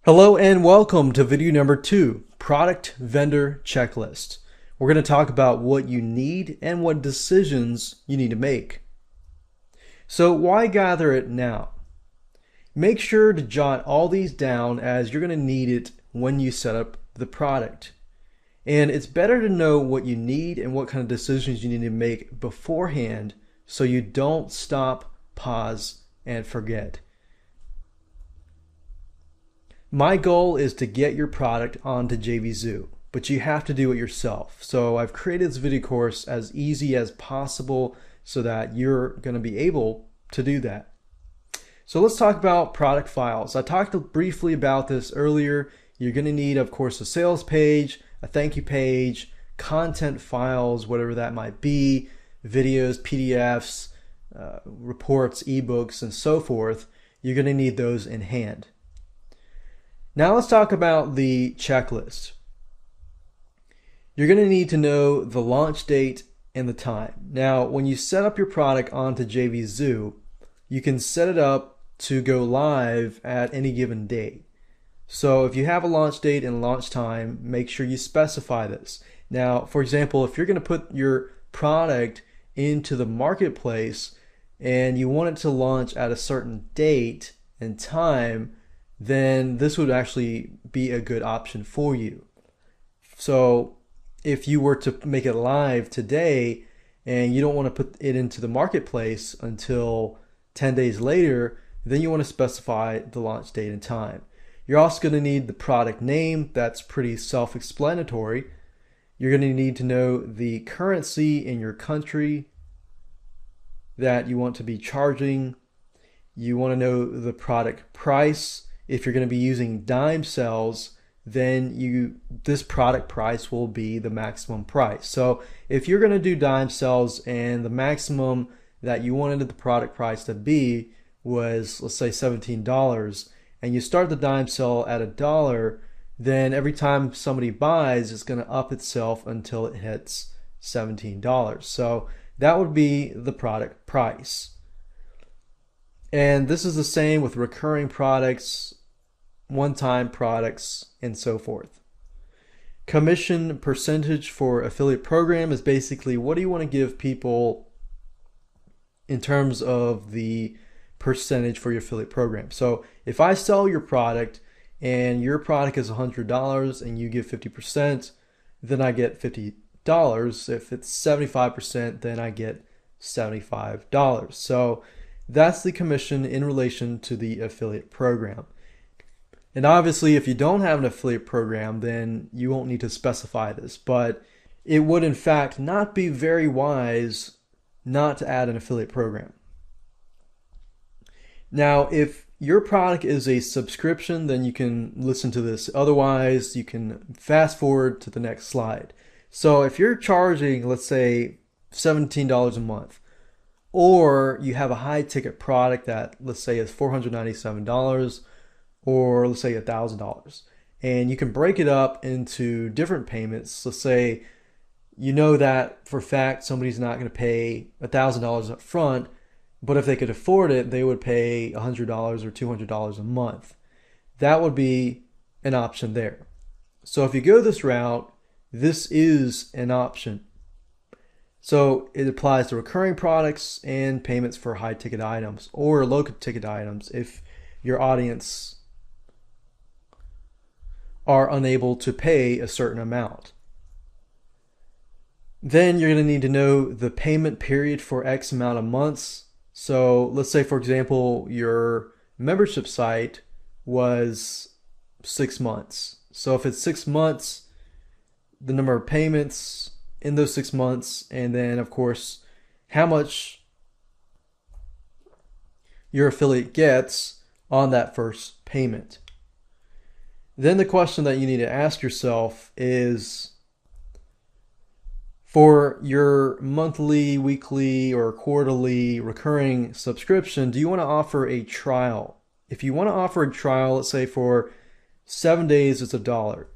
Hello and welcome to video number 2, Product Vendor Checklist. We're going to talk about what you need and what decisions you need to make. So why gather it now? Make sure to jot all these down as you're going to need it when you set up the product. And it's better to know what you need and what kind of decisions you need to make beforehand so you don't stop, pause, and forget. My goal is to get your product onto JVZoo, but you have to do it yourself. So I've created this video course as easy as possible so that you're going to be able to do that. So let's talk about product files. I talked briefly about this earlier. You're going to need, of course, a sales page, a thank you page, content files, whatever that might be, videos, PDFs, reports, eBooks, and so forth. You're going to need those in hand. Now let's talk about the checklist. You're going to need to know the launch date and the time. Now, when you set up your product onto JVZoo, you can set it up to go live at any given day. So if you have a launch date and launch time, make sure you specify this. Now, for example, if you're going to put your product into the marketplace and you want it to launch at a certain date and time, then this would actually be a good option for you. So if you were to make it live today and you don't want to put it into the marketplace until 10 days later, then you want to specify the launch date and time. You're also going to need the product name. That's pretty self-explanatory. You're going to need to know the currency in your country that you want to be charging. You want to know the product price. If you're going to be using dime sales, then this product price will be the maximum price. So if you're going to do dime sales and the maximum that you wanted the product price to be was, let's say, $17, and you start the dime sale at $1, then every time somebody buys, it's going to up itself until it hits $17. So that would be the product price. And this is the same with recurring products, one-time products, and so forth. Commission percentage for affiliate program is basically what do you want to give people in terms of the percentage for your affiliate program. So if I sell your product and your product is $100 and you give 50%, then I get $50. If it's 75%, then I get $75. So that's the commission in relation to the affiliate program. And obviously, if you don't have an affiliate program, then you won't need to specify this. But it would, in fact, not be very wise not to add an affiliate program. Now, if your product is a subscription, then you can listen to this. Otherwise, you can fast forward to the next slide. So if you're charging, let's say, $17 a month, or you have a high-ticket product that, let's say, is $497, or let's say $1,000, and you can break it up into different payments. Let's say you know that for a fact somebody's not going to pay $1,000 up front, but if they could afford it, they would pay $100 or $200 a month. That would be an option there. So if you go this route, this is an option. So it applies to recurring products and payments for high ticket items or low ticket items if your audience are unable to pay a certain amount. Then you're going to need to know the payment period for X amount of months. So let's say, for example, your membership site was 6 months. So if it's 6 months, the number of payments in those 6 months, and then of course how much your affiliate gets on that first payment. Then the question that you need to ask yourself is, for your monthly, weekly, or quarterly recurring subscription, do you want to offer a trial? If you want to offer a trial, let's say for 7 days, it's $1.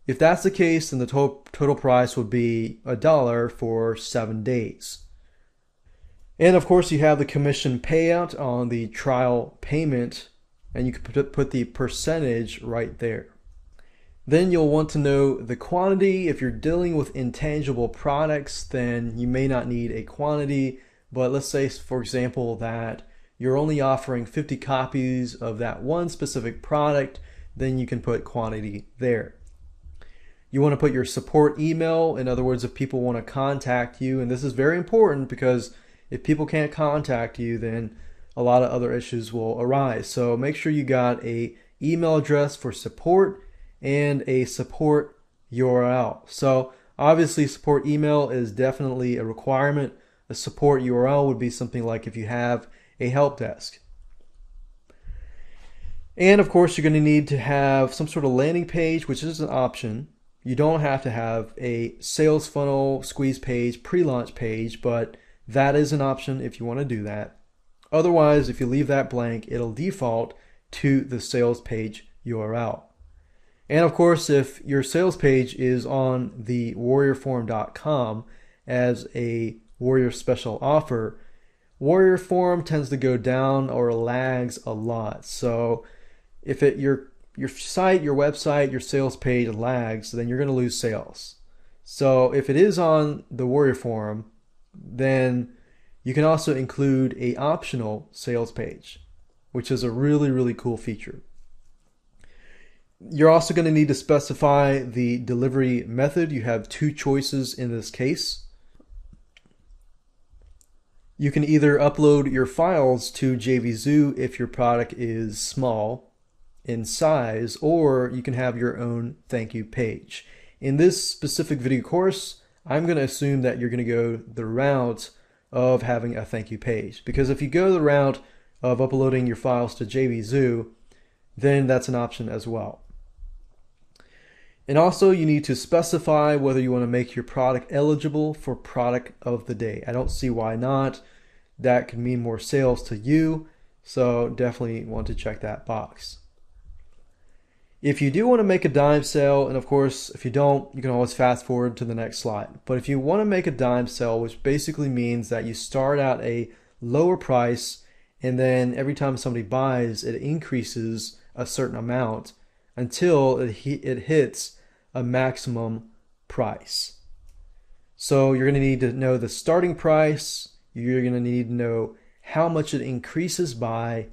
If that's the case, then the total price would be $1 for 7 days. And of course, you have the commission payout on the trial payment and you can put the percentage right there. Then you'll want to know the quantity. If you're dealing with intangible products, then you may not need a quantity, but let's say, for example, that you're only offering 50 copies of that one specific product, then you can put quantity there. You want to put your support email. In other words, if people want to contact you, and this is very important because if people can't contact you, then a lot of other issues will arise. So make sure you got a email address for support and a support URL. So obviously support email is definitely a requirement. A support URL would be something like if you have a help desk. And of course you're going to need to have some sort of landing page, which is an option. You don't have to have a sales funnel, squeeze page, pre-launch page, but that is an option if you want to do that. Otherwise, if you leave that blank, it'll default to the sales page URL. And of course, if your sales page is on the warriorforum.com as a Warrior special offer, Warrior Forum tends to go down or lags a lot. So if your site, your website, your sales page lags, then you're going to lose sales. So if it is on the Warrior Forum, then you can also include a optional sales page, which is a really, really cool feature. You're also going to need to specify the delivery method. You have two choices in this case. You can either upload your files to JVZoo if your product is small in size, or you can have your own thank you page. In this specific video course, I'm going to assume that you're going to go the route of having a thank you page, because if you go the route of uploading your files to JVZoo, then that's an option as well. And also you need to specify whether you want to make your product eligible for product of the day. I don't see why not. That could mean more sales to you, so definitely want to check that box. If you do want to make a dime sale, and of course if you don't, you can always fast forward to the next slide. But if you want to make a dime sale, which basically means that you start at a lower price and then every time somebody buys, it increases a certain amount until it hits a maximum price. So you're going to need to know the starting price. You're going to need to know how much it increases by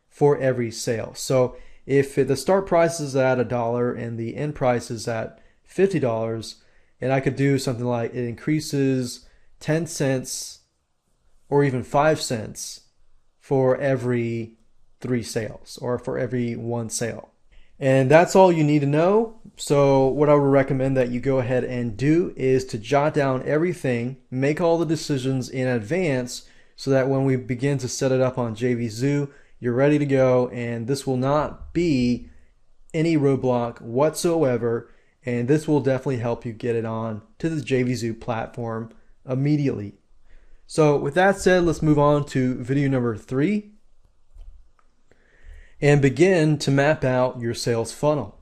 for every sale. So if the start price is at $1 and the end price is at $50, and I could do something like it increases 10 cents or even 5 cents for every 3 sales or for every 1 sale. And that's all you need to know. So what I would recommend that you go ahead and do is to jot down everything, make all the decisions in advance so that when we begin to set it up on JVZoo, you're ready to go, and this will not be any roadblock whatsoever, and this will definitely help you get it on to the JVZoo platform immediately. So with that said, let's move on to video number 3 and begin to map out your sales funnel.